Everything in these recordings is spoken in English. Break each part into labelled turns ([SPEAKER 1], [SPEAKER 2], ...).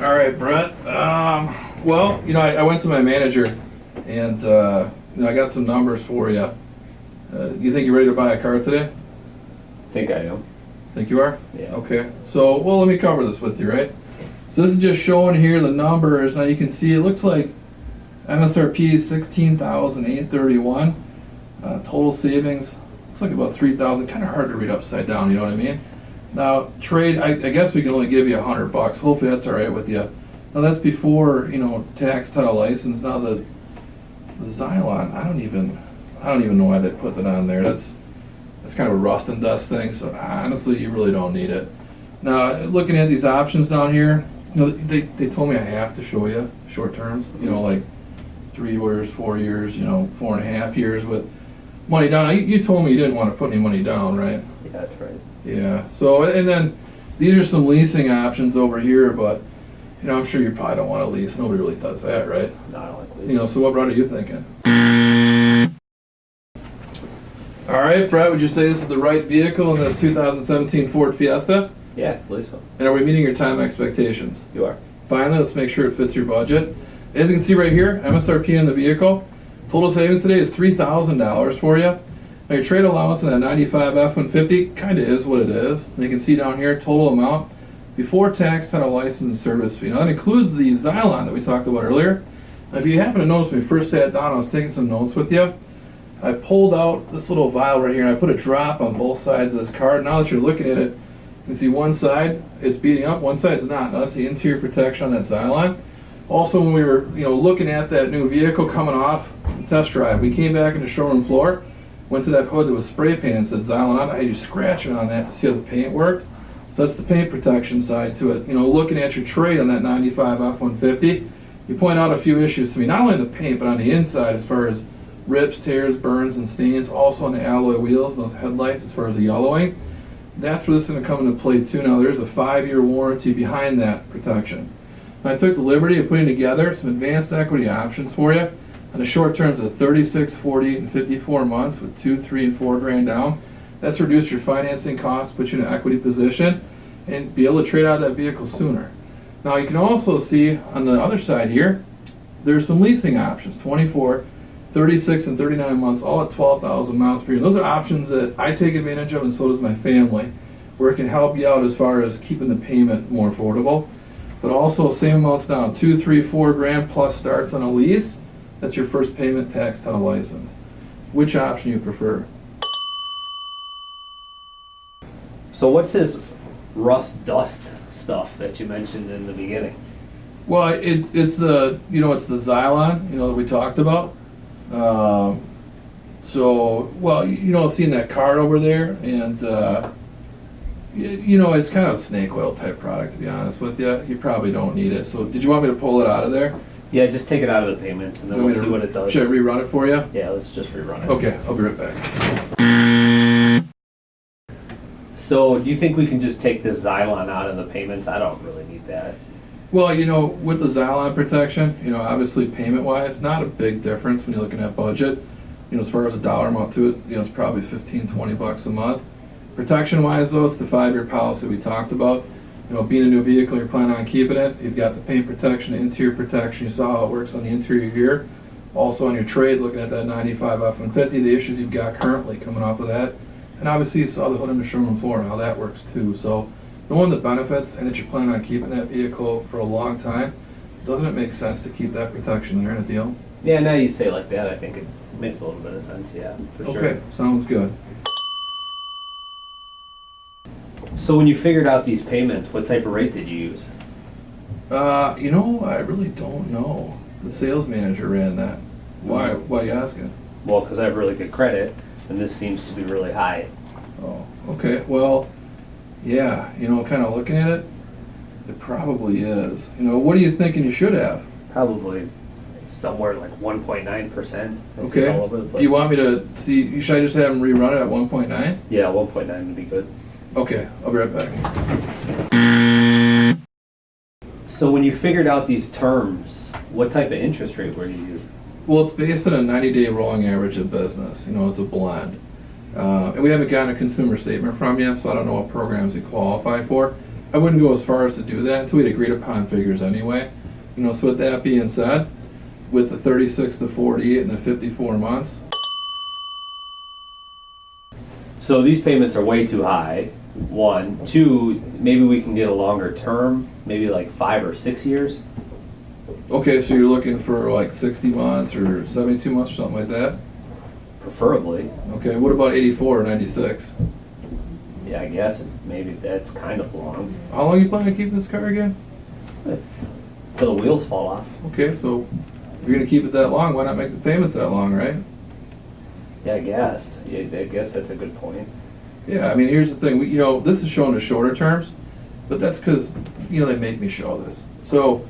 [SPEAKER 1] All right, Brett. Well, I went to my manager, and I got some numbers for you. You think you're ready to buy a car today?
[SPEAKER 2] Think I am.
[SPEAKER 1] Think you are?
[SPEAKER 2] Yeah.
[SPEAKER 1] Okay. So, let me cover this with you, right? So this is just showing here the numbers. Now you can see it looks like MSRP is 16,831. Total savings looks like about 3,000. Kind of hard to read upside down. You know what I mean? Now trade, I guess we can only give you $100. Hopefully that's all right with you. Now that's before tax, title, license. Now the Xylon, I don't even know why they put that on there. That's kind of a rust and dust thing. So honestly, you really don't need it. Now looking at these options down here, they told me I have to show you short terms. Like 3 years, 4 years, 4.5 years with money down. Now, you told me you didn't want to put any money down, right?
[SPEAKER 2] Yeah, that's right.
[SPEAKER 1] Yeah. So, and then these are some leasing options over here, but I'm sure you probably don't want to lease. Nobody really does that, right?
[SPEAKER 2] No, I don't like leasing.
[SPEAKER 1] So what route are you thinking? All right, Brett, would you say this is the right vehicle in this 2017 Ford Fiesta?
[SPEAKER 2] Yeah, I believe so.
[SPEAKER 1] And are we meeting your time expectations?
[SPEAKER 2] You are.
[SPEAKER 1] Finally, let's make sure it fits your budget. As you can see right here, MSRP in the vehicle. Total savings today is $3,000 for you. Now your trade allowance in that 95 F-150 kind of is what it is. And you can see down here, total amount before tax, title, license, and service fee. Now that includes the Xylon that we talked about earlier. Now if you happen to notice when we first sat down, I was taking some notes with you. I pulled out this little vial right here and I put a drop on both sides of this card. Now that you're looking at it, you can see one side, it's beating up, one side's not. Now that's the interior protection on that Xylon. Also, when we were looking at that new vehicle coming off the test drive, we came back in the showroom floor, went to that hood that was spray painted and said Xylon on it. I had you scratching on that to see how the paint worked. So that's the paint protection side to it. Looking at your trade on that 95 F-150, you point out a few issues to me, not only in the paint, but on the inside as far as rips, tears, burns, and stains, also on the alloy wheels and those headlights as far as the yellowing. That's where this is going to come into play too. Now there's a 5-year warranty behind that protection. I took the liberty of putting together some advanced equity options for you on the short terms of 36, 48, and 54 months with 2, 3, and 4 grand down. That's reduced your financing costs, put you in an equity position, and be able to trade out that vehicle sooner. Now you can also see on the other side here, there's some leasing options, 24, 36, and 39 months, all at 12,000 miles per year. Those are options that I take advantage of, and so does my family, where it can help you out as far as keeping the payment more affordable. But also same amounts down, 2, 3, 4 grand plus starts on a lease. That's your first payment, tax, title, license. Which option you prefer?
[SPEAKER 2] So what's this rust dust stuff that you mentioned in the beginning?
[SPEAKER 1] Well, it's the it's the Xylon that we talked about. Seeing that card over there, and it's kind of a snake oil type product, to be honest with you. You probably don't need it. So did you want me to pull it out of there?
[SPEAKER 2] Yeah, just take it out of the payment and then we'll see what it does.
[SPEAKER 1] Should I rerun it for you?
[SPEAKER 2] Yeah, let's just rerun it.
[SPEAKER 1] Okay, I'll be right back.
[SPEAKER 2] So do you think we can just take this Xylon out of the payments? I don't really need that.
[SPEAKER 1] Well, with the Xylon protection, obviously payment-wise, not a big difference when you're looking at budget. As far as a dollar amount to it, it's probably $15-20 a month. Protection-wise, though, it's the 5-year policy we talked about. Being a new vehicle, you're planning on keeping it. You've got the paint protection, the interior protection. You saw how it works on the interior here. Also on your trade, looking at that 95 F-150, the issues you've got currently coming off of that. And obviously you saw the hood on the showroom floor and how that works too. So knowing the benefits and that you're planning on keeping that vehicle for a long time, doesn't it make sense to keep that protection there in a deal?
[SPEAKER 2] Yeah, now you say it like that, I think it makes a little bit of sense, yeah, for sure.
[SPEAKER 1] Okay, sounds good.
[SPEAKER 2] So when you figured out these payments, what type of rate did you use?
[SPEAKER 1] I really don't know. The sales manager ran that. Why are you asking?
[SPEAKER 2] Well, because I have really good credit, and this seems to be really high.
[SPEAKER 1] Oh, okay. Well, yeah, kind of looking at it, it probably is. What are you thinking you should have?
[SPEAKER 2] Probably somewhere like 1.9%.
[SPEAKER 1] Okay. Do you want me to see, should I just have them rerun it at 1.9?
[SPEAKER 2] Yeah, 1.9 would be good.
[SPEAKER 1] Okay, I'll be right back.
[SPEAKER 2] So when you figured out these terms, what type of interest rate were you using?
[SPEAKER 1] Well, it's based on a 90-day rolling average of business. It's a blend. And we haven't gotten a consumer statement from you, so I don't know what programs you qualify for. I wouldn't go as far as to do that until we'd agreed upon figures anyway. You know, so with that being said, with the 36 to 48 and the 54 months,
[SPEAKER 2] So these payments are way too high, one. Two, maybe we can get a longer term, maybe like 5 or 6 years.
[SPEAKER 1] okay, so you're looking for like 60 months or 72 months or something like that?
[SPEAKER 2] Preferably.
[SPEAKER 1] Okay, what about 84 or 96?
[SPEAKER 2] Yeah, I guess maybe that's kind of long.
[SPEAKER 1] How long you plan to keep this car again?
[SPEAKER 2] Till the wheels fall off.
[SPEAKER 1] Okay, so if you're gonna keep it that long, why not make the payments that long, right?
[SPEAKER 2] Yeah, I guess. Yeah, I guess that's a good point.
[SPEAKER 1] Yeah, I mean, here's the thing. You know, this is showing the shorter terms, but that's because, you know, they make me show this. So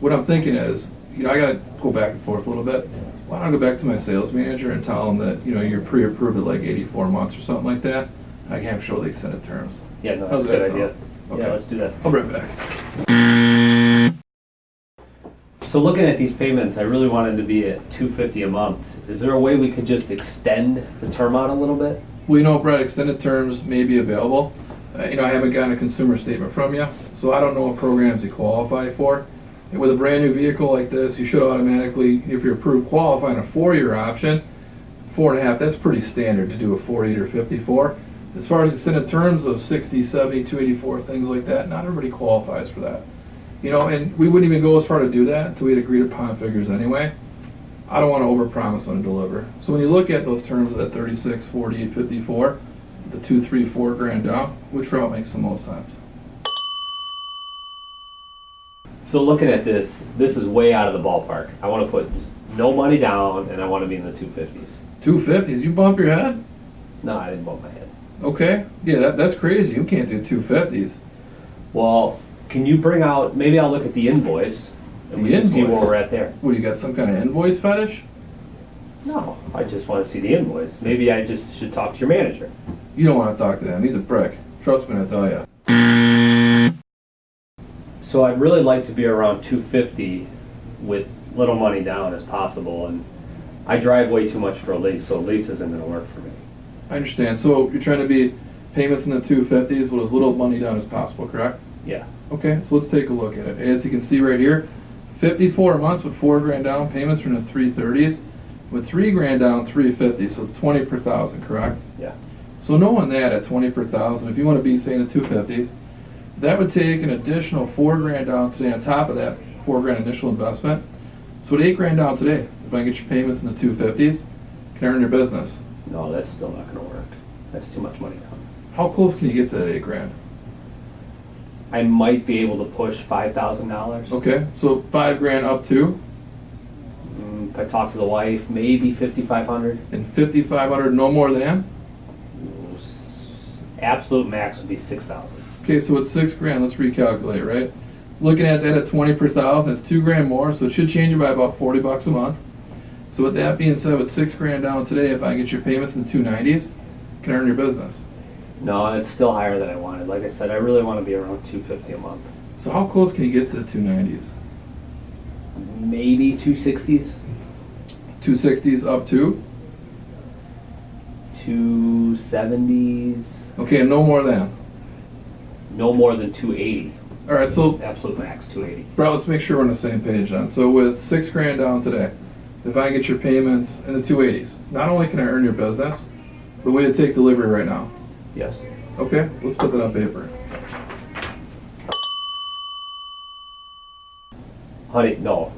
[SPEAKER 1] what I'm thinking is, you know, I got to go back and forth a little bit. Why don't I go back to my sales manager and tell him that, you know, you're pre-approved at like 84 months or something like that, and I can have show the extended terms.
[SPEAKER 2] Yeah, no, that's
[SPEAKER 1] How's
[SPEAKER 2] a good
[SPEAKER 1] that
[SPEAKER 2] idea.
[SPEAKER 1] sound? Okay.
[SPEAKER 2] Yeah, let's do that.
[SPEAKER 1] I'll be right back.
[SPEAKER 2] So looking at these payments, I really wanted to be at $250 a month. Is there a way we could just extend the term out a little bit?
[SPEAKER 1] Well, you know, Brett, extended terms may be available. You know, I haven't gotten a consumer statement from you, so I don't know what programs you qualify for. And with a brand new vehicle like this, you should automatically, if you're approved, qualify on a 4-year option. 4.5, that's pretty standard to do a 48 or 54. As far as extended terms of 60, 70, 284, things like that, not everybody qualifies for that. You know, and we wouldn't even go as far to do that until we had agreed upon figures anyway. I don't want to overpromise and deliver. So when you look at those terms of that 36, 48, 54, the 2, 3, 4 grand down, which route makes the most sense?
[SPEAKER 2] So looking at this is way out of the ballpark. I want to put no money down and I want to be in the 250s.
[SPEAKER 1] 250s, you bump your head?
[SPEAKER 2] No, I didn't bump my head.
[SPEAKER 1] Okay, yeah, that's crazy. You can't do 250s.
[SPEAKER 2] Well, can you bring out, maybe I'll look at the invoice and we
[SPEAKER 1] The
[SPEAKER 2] can see where
[SPEAKER 1] invoice?
[SPEAKER 2] we're at there.
[SPEAKER 1] What, you got some kind of invoice fetish?
[SPEAKER 2] No, I just want to see the invoice. Maybe I just should talk to your manager.
[SPEAKER 1] You don't want to talk to him. He's a prick. Trust me when I tell you.
[SPEAKER 2] So I'd really like to be around 250 with little money down as possible, and I drive way too much for a lease, so a lease isn't going to work for me.
[SPEAKER 1] I understand. So you're trying to be payments in the 250s with as little money down as possible, correct?
[SPEAKER 2] Yeah.
[SPEAKER 1] Okay, so let's take a look at it. As you can see right here, 54 months with 4 grand down, payments from the 330s. With 3 grand down, 350, so it's 20 per thousand, correct?
[SPEAKER 2] Yeah.
[SPEAKER 1] So knowing that at 20 per thousand, if you want to be, say, in the 250s, that would take an additional 4 grand down today on top of that 4 grand initial investment. So at 8 grand down today, if I can get your payments in the 250s, can earn your business.
[SPEAKER 2] No, that's still not going to work. That's too much money down.
[SPEAKER 1] How close can you get to that 8 grand?
[SPEAKER 2] I might be able to push $5,000.
[SPEAKER 1] Okay, so 5 grand up to,
[SPEAKER 2] If I talk to the wife, maybe 5,500.
[SPEAKER 1] and 5,500, no more than?
[SPEAKER 2] Absolute max would be 6,000.
[SPEAKER 1] Okay, so it's 6 grand, let's recalculate, right? Looking at that at 20 per thousand, it's 2 grand more, so it should change you by about 40 bucks a month. So with that being said, with 6 grand down today, if I get your payments in the 290s, can earn your business.
[SPEAKER 2] No, it's still higher than I wanted. Like I said, I really want to be around 250 a month.
[SPEAKER 1] So how close can you get to the 290s?
[SPEAKER 2] Maybe 260s,
[SPEAKER 1] 260s up to?
[SPEAKER 2] 270s,
[SPEAKER 1] Okay, and no more than.
[SPEAKER 2] no more than 280.
[SPEAKER 1] All right, so
[SPEAKER 2] Absolute max 280.
[SPEAKER 1] Brett, let's make sure we're on the same page then. So with 6 grand down today, if I get your payments in the 280s, not only can I earn your business, but we would take delivery right now.
[SPEAKER 2] Yes.
[SPEAKER 1] Okay, let's put that on paper.
[SPEAKER 2] Honey, no,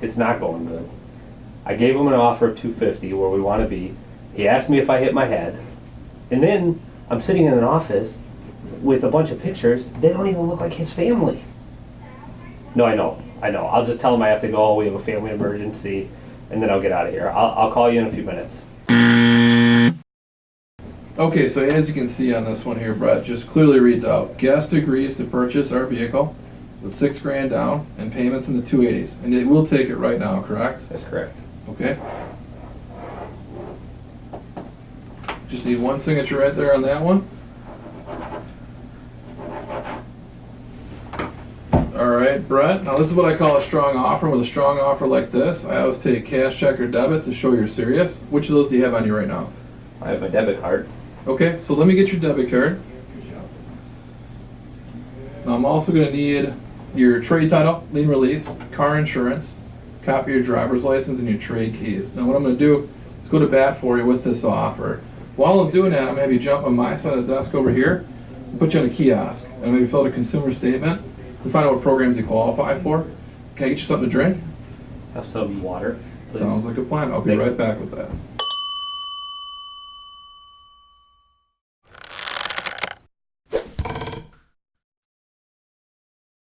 [SPEAKER 2] it's not going good. I gave him an offer of 250 where we want to be. He asked me if I hit my head, and then I'm sitting in an office with a bunch of pictures. They don't even look like his family. No, I know. I'll just tell him I have to go. We have a family emergency, and then I'll get out of here. I'll call you in a few minutes.
[SPEAKER 1] Okay, so as you can see on this one here, Brett, just clearly reads out, guest agrees to purchase our vehicle with 6 grand down and payments in the 280s. And it will take it right now, correct?
[SPEAKER 2] That's correct.
[SPEAKER 1] Okay. Just need one signature right there on that one. All right, Brett. Now this is what I call a strong offer. With a strong offer like this, I always take cash, check, or debit to show you're serious. Which of those do you have on you right now?
[SPEAKER 2] I have my debit card.
[SPEAKER 1] Okay, so let me get your debit card. I'm also going to need your trade title, lien release, car insurance, copy of your driver's license, and your trade keys. Now what I'm going to do is go to bat for you with this offer. While I'm doing that, I'm going to have you jump on my side of the desk over here and put you on a kiosk. And I'm going to fill out a consumer statement to find out what programs you qualify for. Can I get you something to drink?
[SPEAKER 2] Have some water, please.
[SPEAKER 1] Sounds like a plan. I'll be
[SPEAKER 2] Thank you.
[SPEAKER 1] right back with that.